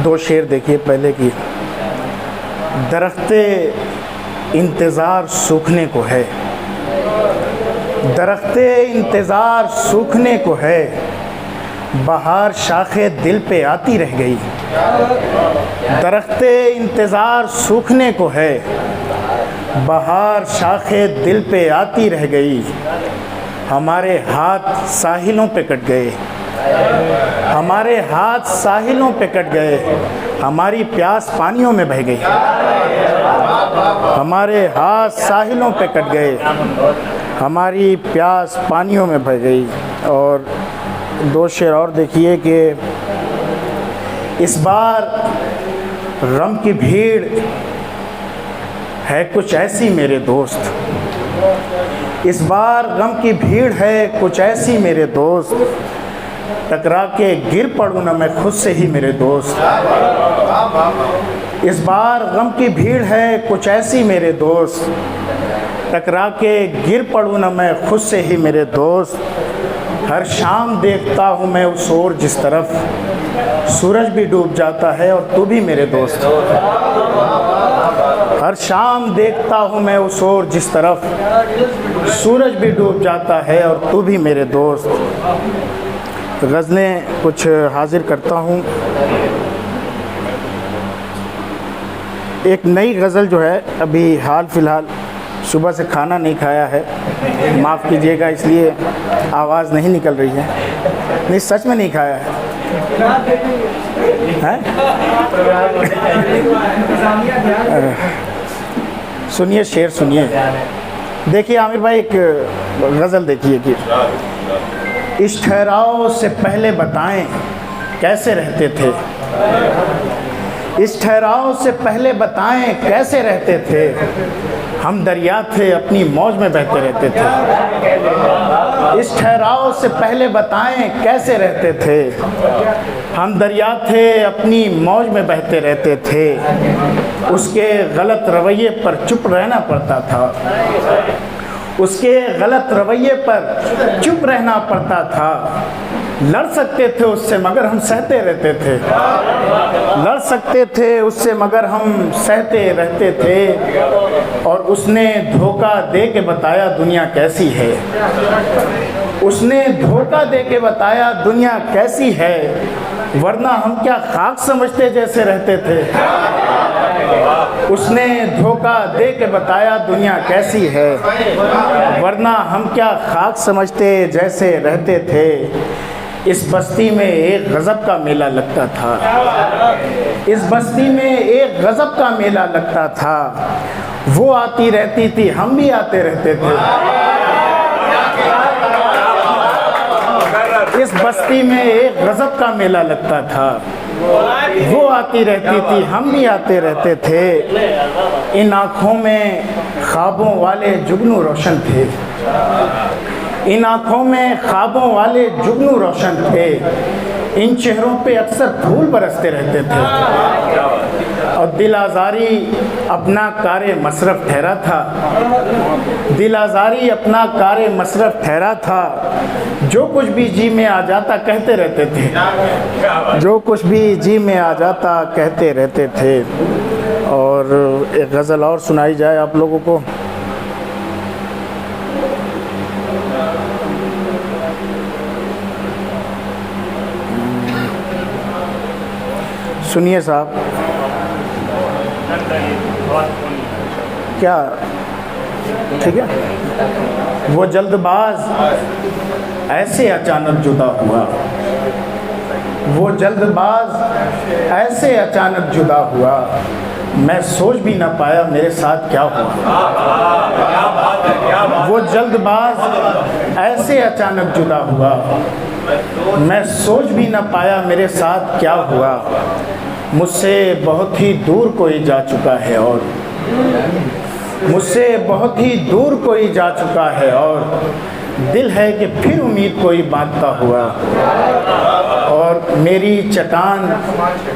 दो शेर देखिए पहले की। दरख्ते इंतज़ार सूखने को है, दरख्ते इंतज़ार सूखने को है, बहार शाखे दिल पे आती रह गई। दरख्ते इंतज़ार सूखने को है, बहार शाखे दिल पे आती रह गई। हमारे हाथ साहिलों पे कट गए, हमारे हाथ साहिलों पे कट गए, हमारी प्यास पानियों में बह गई। हमारे हाथ साहिलों पे कट गए, हमारी प्यास पानियों में बह गई। और दो शेर और देखिए कि इस बार गम की भीड़ है कुछ ऐसी मेरे दोस्त, इस बार गम की भीड़ है कुछ ऐसी मेरे दोस्त, टकरा के गिर पड़ूं न मैं खुद से ही मेरे दोस्त। इस बार गम की भीड़ है कुछ ऐसी मेरे दोस्त, टकरा के गिर पड़ूं न मैं खुद से ही मेरे दोस्त। हर शाम देखता हूँ मैं उस ओर जिस तरफ, सूरज भी डूब जाता है और तू भी मेरे दोस्त। हर शाम देखता हूँ मैं उस ओर जिस तरफ, सूरज भी डूब जाता है और तू भी मेरे दोस्त। गज़लें कुछ हाजिर करता हूँ। एक नई गज़ल जो है अभी हाल फ़िलहाल, सुबह से खाना नहीं खाया है, माफ़ कीजिएगा इसलिए आवाज़ नहीं निकल रही है। नहीं सच में नहीं खाया है, सुनिए शेर सुनिए। देखिए आमिर भाई एक गज़ल देखिए कि इस ठहराव से पहले बताएं कैसे रहते थे, इस ठहराव से पहले बताएं कैसे रहते थे, हम दरिया थे अपनी मौज में बहते रहते थे। इस ठहराव से पहले बताएं कैसे रहते थे, हम दरिया थे अपनी मौज में बहते रहते थे। उसके गलत रवैये पर चुप रहना पड़ता था, उसके गलत रवैये पर चुप रहना पड़ता था। लड़ सकते थे उससे मगर हम सहते रहते थे, लड़ सकते थे उससे मगर हम सहते रहते थे। और उसने धोखा दे के बताया दुनिया कैसी है, उसने धोखा दे के बताया दुनिया कैसी है, वरना हम क्या खाक समझते जैसे रहते थे। उसने धोखा दे के बताया दुनिया कैसी है, वरना हम क्या खाक समझते जैसे रहते थे। इस बस्ती में एक गज़ब का मेला लगता था, इस बस्ती में एक गज़ब का मेला लगता था। वो आती रहती थी हम भी आते रहते थे, इस बस्ती में एक गज़ब का मेला लगता था। वो आती रहती थी हम भी आते रहते थे। इन आँखों में ख्वाबों वाले जुगनू रोशन थे, इन आँखों में ख्वाबों वाले जुगनू रोशन थे। इन चेहरों पे अक्सर फूल बरसते रहते थे। और दिल आज़ारी अपना कारे मसरफ़ ठहरा था, दिल आज़ारी अपना कारे मसरफ़ ठहरा था। जो कुछ भी जी में आ जाता कहते रहते थे, जो कुछ भी जी में आ जाता कहते रहते थे। और एक गज़ल और सुनाई जाए आप लोगों को। सुनिए साहब, क्या ठीक है। वो जल्दबाज ऐसे अचानक जुदा हुआ, वो जल्दबाज ऐसे अचानक जुदा हुआ, मैं सोच भी ना पाया मेरे साथ क्या हुआ। वो जल्दबाज ऐसे अचानक जुदा हुआ, मैं सोच भी ना पाया मेरे साथ क्या हुआ। मुझसे बहुत ही दूर कोई जा चुका है और मुझसे बहुत ही दूर कोई जा चुका है, और दिल है कि फिर उम्मीद कोई बांधता हुआ। और मेरी चट्टान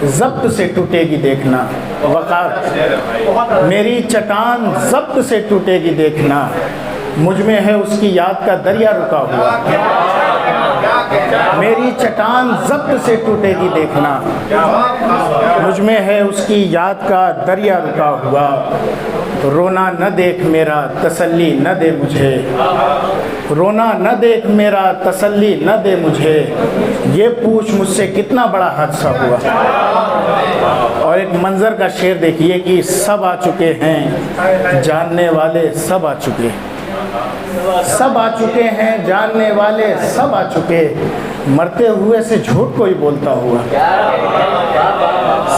ज़ब्त से टूटेगी देखना, वक़ार मेरी चट्टान ज़ब्त से टूटेगी देखना, मुझ में है उसकी याद का दरिया रुका हुआ। मेरी चट्टान ज़ब्त से टूटेगी देखना, मुझ में है उसकी याद का दरिया रुका हुआ। रोना न देख मेरा तसल्ली न दे मुझे, रोना न देख मेरा तसल्ली न दे मुझे, ये पूछ मुझसे कितना बड़ा हादसा हुआ। और एक मंजर का शेर देखिए कि सब आ चुके हैं जानने वाले, सब आ चुके, सब आ चुके हैं जानने वाले, सब आ चुके, मरते हुए से झूठ कोई बोलता हुआ।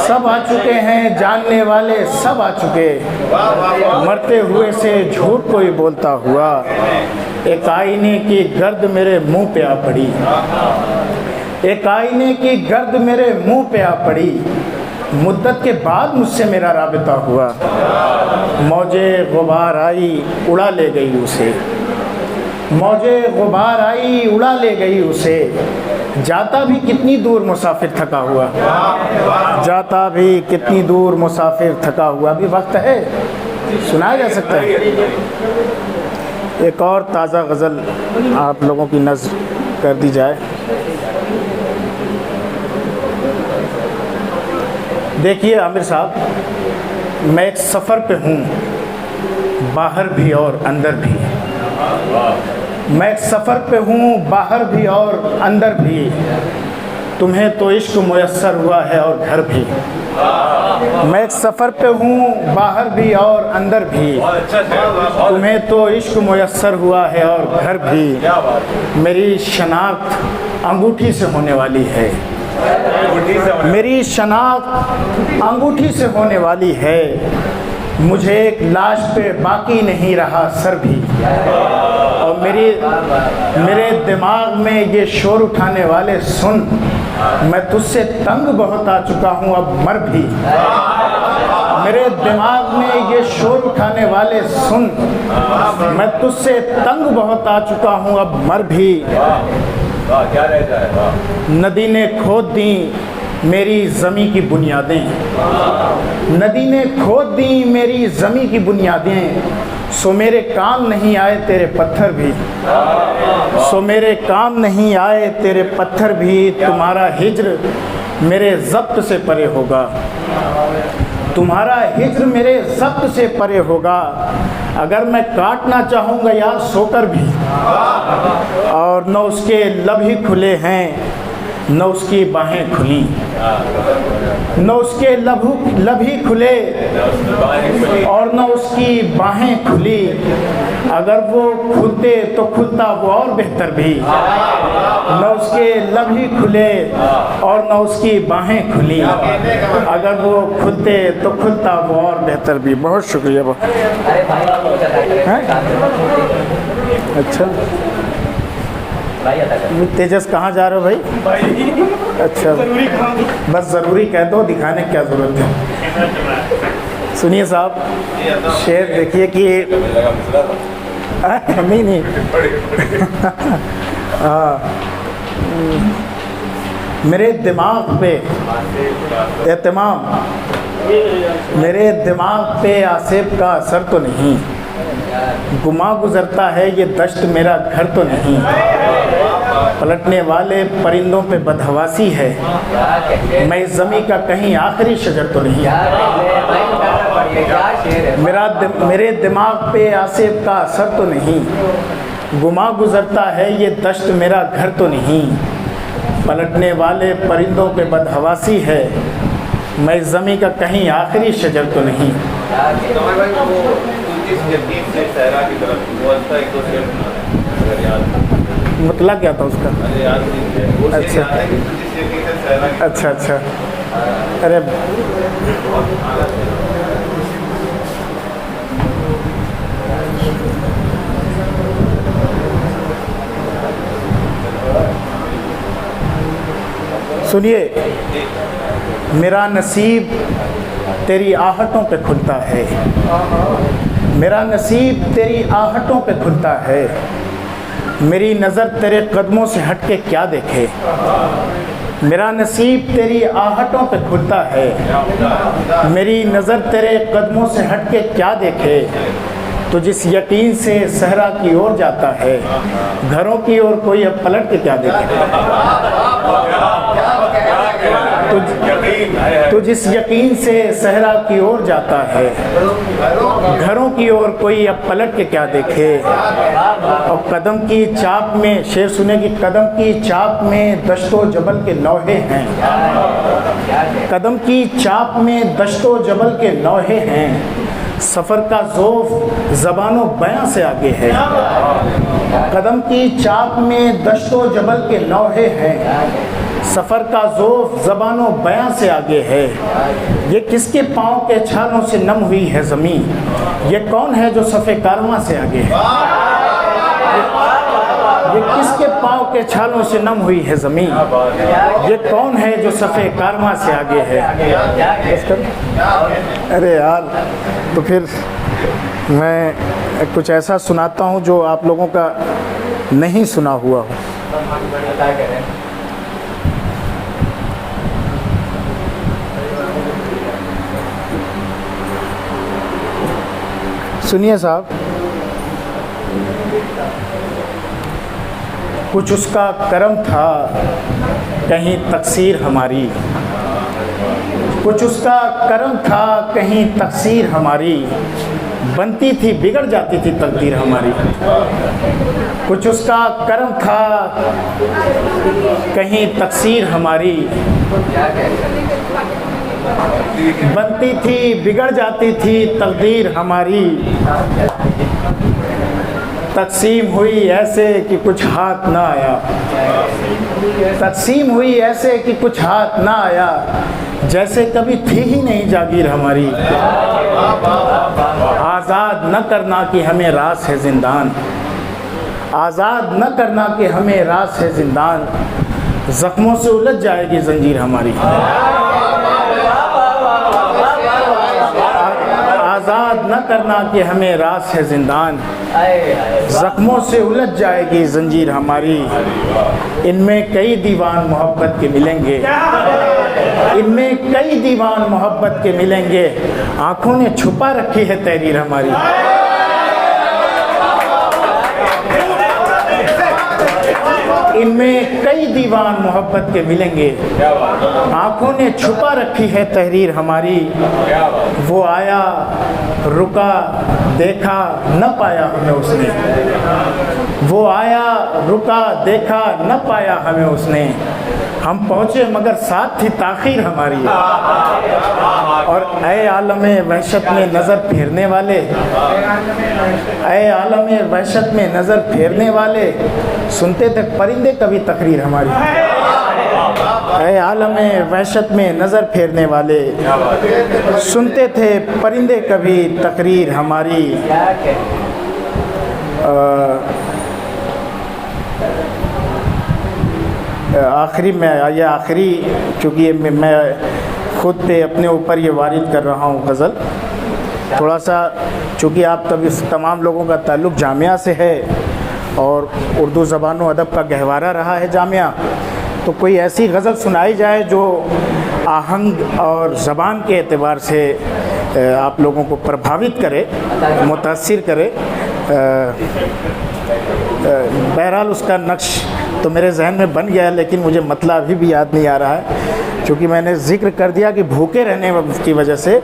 सब आ चुके हैं जानने वाले, सब आ चुके, मरते हुए से झूठ कोई बोलता हुआ। एक आईने की गर्द मेरे मुंह पे आ पड़ी, एक आईने की गर्द मेरे मुंह पे आ पड़ी, मुद्दत के बाद मुझसे मेरा राबिता हुआ। मौजे गुबार आई उड़ा ले गई उसे, मौजे गुबार आई उड़ा ले गई उसे, जाता भी कितनी दूर मुसाफिर थका हुआ, जाता भी कितनी दूर मुसाफिर थका हुआ। अभी वक्त है, सुनाया जा सकता है। एक और ताज़ा गज़ल आप लोगों की नज़र कर दी जाए। देखिए आमिर साहब, मैं एक सफ़र पे हूँ, बाहर भी और अंदर भी। मैं एक सफ़र पे हूँ, बाहर भी और अंदर भी, तुम्हें तो इश्क मुयस्सर हुआ है और घर भी। मैं एक सफ़र पे हूँ, बाहर भी और अंदर भी, तुम्हें तो इश्क मुयस्सर हुआ है और घर भी। मेरी शनाख्त अंगूठी से होने वाली है, मेरी शनाख्त अंगूठी से होने वाली है, मुझे एक लाश पे बाकी नहीं रहा सर भी। और मेरे दिमाग में ये शोर उठाने वाले सुन, मैं तुझसे तंग बहुत आ चुका हूँ अब मर भी। मेरे दिमाग में ये शोर उठाने वाले सुन, मैं तुझसे तंग बहुत आ चुका हूँ अब मर भी। क्या रहता है? नदी ने खोद दी मेरी ज़मी की बुनियादें, नदी ने खोद दी मेरी ज़मी की बुनियादें, सो मेरे काम नहीं आए तेरे पत्थर भी, सो मेरे काम नहीं आए तेरे पत्थर भी। तुम्हारा हिज्र मेरे ज़ब्त से परे होगा, तुम्हारा हिज्र मेरे ज़ब्त से परे होगा। अगर मैं काटना चाहूँगा यार सोकर भी, और न उसके लब ही खुले हैं न उसकी बाहें खुली, न उसके लब ही खुले और न उसकी बाहें खुली। अगर वो खुलते तो खुलता वो और बेहतर भी, न उसके लब ही खुले और न उसकी बाहें खुली। अगर वो खुलते तो खुलता वो और बेहतर भी। बहुत शुक्रिया। अच्छा तेजस कहाँ जा रहे हो भाई? अच्छा बस ज़रूरी कह दो, दिखाने की क्या ज़रूरत है। सुनिए साहब, शेर देखिए कि नहीं मेरे दिमाग पे एहतमाम, मेरे दिमाग पे आसिफ का असर तो नहीं, गुमा गुजरता है ये दश्त मेरा घर तो नहीं, पलटने वाले परिंदों पे बदहवासी है, मैं इस ज़मी का कहीं आखिरी शजर तो नहीं। मेरे दिमाग पे आसिफ का असर तो नहीं, गुमा गुजरता है ये दश्त मेरा घर तो नहीं, पलटने वाले परिंदों पे बदहवासी है, मैं इस ज़मी का कहीं आखिरी शजर तो नहीं। मतलब क्या था उसका? अच्छा अच्छा अच्छा, अरे सुनिए, मेरा नसीब तेरी आहटों पे खुलता है, मेरा नसीब तेरी आहटों पे खुलता है, मेरी नज़र तेरे कदमों से हट के क्या देखे, मेरा नसीब तेरी आहटों पे खुलता है, मेरी नज़र तेरे कदमों से हट के क्या देखे, तो जिस यकीन से सहरा की ओर जाता है, घरों की ओर कोई अब पलट के क्या देखे। तो जिस यकीन से सहरा की ओर जाता है, घरों की ओर कोई अब पलट के क्या देखे। और कदम की चाप में, शेर सुने कि कदम की चाप में दश्तो जबल के लौहे हैं, कदम की चाप में दश्तो जबल के लौहे हैं, सफ़र का ज़ोफ़ ज़बानो बयां से आगे है। कदम की चाप में दश्तो जबल के लौहे हैं, सफ़र का ज़ोफ़ ज़बानो बयां से आगे है। ये किसके पाँव के छालों से नम हुई है ज़मीन, ये कौन है जो सफ़े कारवां से आगे है। ये किसके पाँव के छालों से नम हुई है ज़मीन, ये कौन है जो सफ़े कारवां से आगे है। अरे यार, तो फिर मैं कुछ ऐसा सुनाता हूँ जो आप लोगों का नहीं सुना हुआ हो। सुनिए साहब, कुछ उसका करम था कहीं तकसीर हमारी, कुछ उसका करम था कहीं तकसीर हमारी, बनती थी बिगड़ जाती थी तकदीर हमारी। कुछ उसका करम था कहीं तकसीर हमारी, बनती थी बिगड़ जाती थी तकदीर हमारी। तकसीम हुई ऐसे कि कुछ हाथ ना आया, तकसीम हुई ऐसे कि कुछ हाथ ना आया, जैसे कभी थी ही नहीं जागीर हमारी। आज़ाद न करना कि हमें रास है ज़िंदान, आज़ाद न करना कि हमें रास है ज़िंदान, ज़ख्मों से उलझ जाएगी ज़ंजीर हमारी। आज़ाद न करना कि हमें रास है ज़िंदान, ज़ख्मों से उलझ जाएगी ज़ंजीर हमारी। इनमें कई दीवान मोहब्बत के मिलेंगे, इनमें कई दीवान मोहब्बत के मिलेंगे, आँखों ने छुपा रखी है तहरीर हमारी। इनमें कई दीवान मोहब्बत के मिलेंगे, आँखों ने छुपा रखी है तहरीर हमारी। वो आया रुका देखा न पाया हमें उसने, वो आया रुका देखा न पाया हमें उसने, हम पहुँचे मगर साथ थी ताख़ीर हमारी। और ऐ आलमे वहशत में नज़र फेरने वाले, ऐ आलमे वहशत में नज़र फेरने वाले, सुनते थे परिंदे कभी तकरीर हमारी। ऐ आलमे वहशत में नज़र फेरने वाले, सुनते थे परिंदे कभी तकरीर हमारी। आखिरी में ये आखिरी, क्योंकि मैं ख़ुद पे अपने ऊपर ये वारिद कर रहा हूँ गज़ल, थोड़ा सा चूँकि आप तमाम लोगों का ताल्लुक़ जामिया से है और उर्दू ज़बान व अदब का गहवारा रहा है जामिया, तो कोई ऐसी गज़ल सुनाई जाए जो आहंग और ज़बान के एतबार से आप लोगों को प्रभावित करे, मुतासिर करे। बहरहाल उसका नक्श तो मेरे जहन में बन गया है, लेकिन मुझे मतलब अभी भी याद नहीं आ रहा है, क्योंकि मैंने ज़िक्र कर दिया कि भूखे रहने की वजह से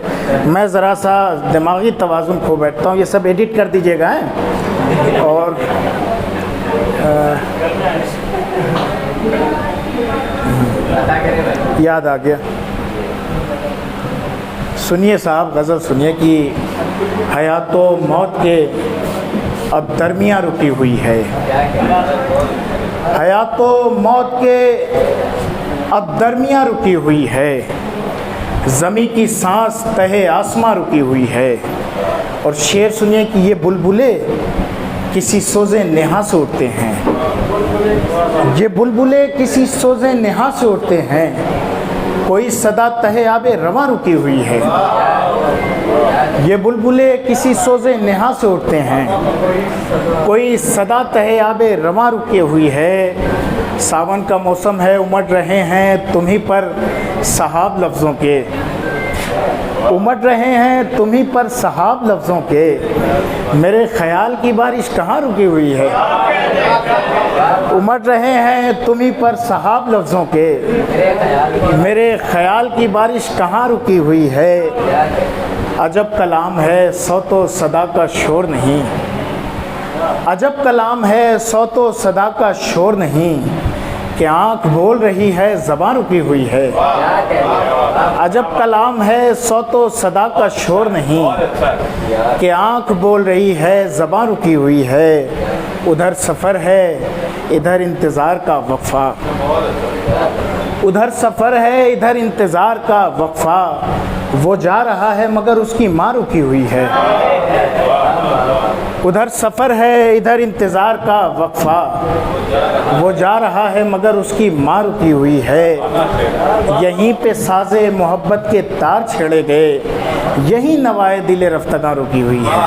मैं ज़रा सा दिमागी तवाज़ुन खो बैठता हूँ। ये सब एडिट कर दीजिएगा हैं। और याद आ गया, सुनिए साहब गज़ल सुनिए कि हयात व मौत के अब दरमियाँ रुकी हुई है, हयात व मौत के अब दरमियाँ रुकी हुई है, ज़मी की सांस तहे आसमां रुकी हुई है। और शेर सुनिए कि ये बुलबुले किसी सोज़े नेहा से उठते हैं, ये बुलबुले किसी सोज़े नेहा से उठते हैं, कोई सदा तहे आबे रवां रुकी हुई है। ये बुलबुले किसी सोज़े नेहा से उठते हैं, कोई सदा तहे आबे रवां रुकी हुई है। सावन का मौसम है, उमड़ रहे हैं तुम ही पर सहाब लफ्ज़ों के, उमड़ रहे हैं तुम ही पर सहाब लफ्ज़ों के, मेरे ख्याल की बारिश कहाँ रुकी हुई है। उमड़ रहे हैं तुम ही पर सहाब लफ्ज़ों के, मेरे ख्याल की बारिश कहाँ रुकी हुई है। अजब कलाम है सौतो सदा का शोर नहीं, अजब कलाम है सौतो सदा का शोर नहीं, कि आँख बोल रही है ज़बान रुकी हुई है। अजब कलाम है सौतो सदा का शोर नहीं, कि आँख बोल रही है ज़बान रुकी हुई है। उधर सफ़र है इधर इंतज़ार का वक़फ़ा, उधर सफ़र है इधर इंतज़ार का वक़फ़ा, वो जा रहा है मगर उसकी माँ रुकी हुई है। उधर सफ़र है इधर इंतज़ार का वक़फ़ा, वो जा रहा है मगर उसकी माँ रुकी हुई है। यहीं पे साज़े मोहब्बत के तार छेड़े गए, यहीं नवाए दिल रफ़्तगां रुकी हुई है।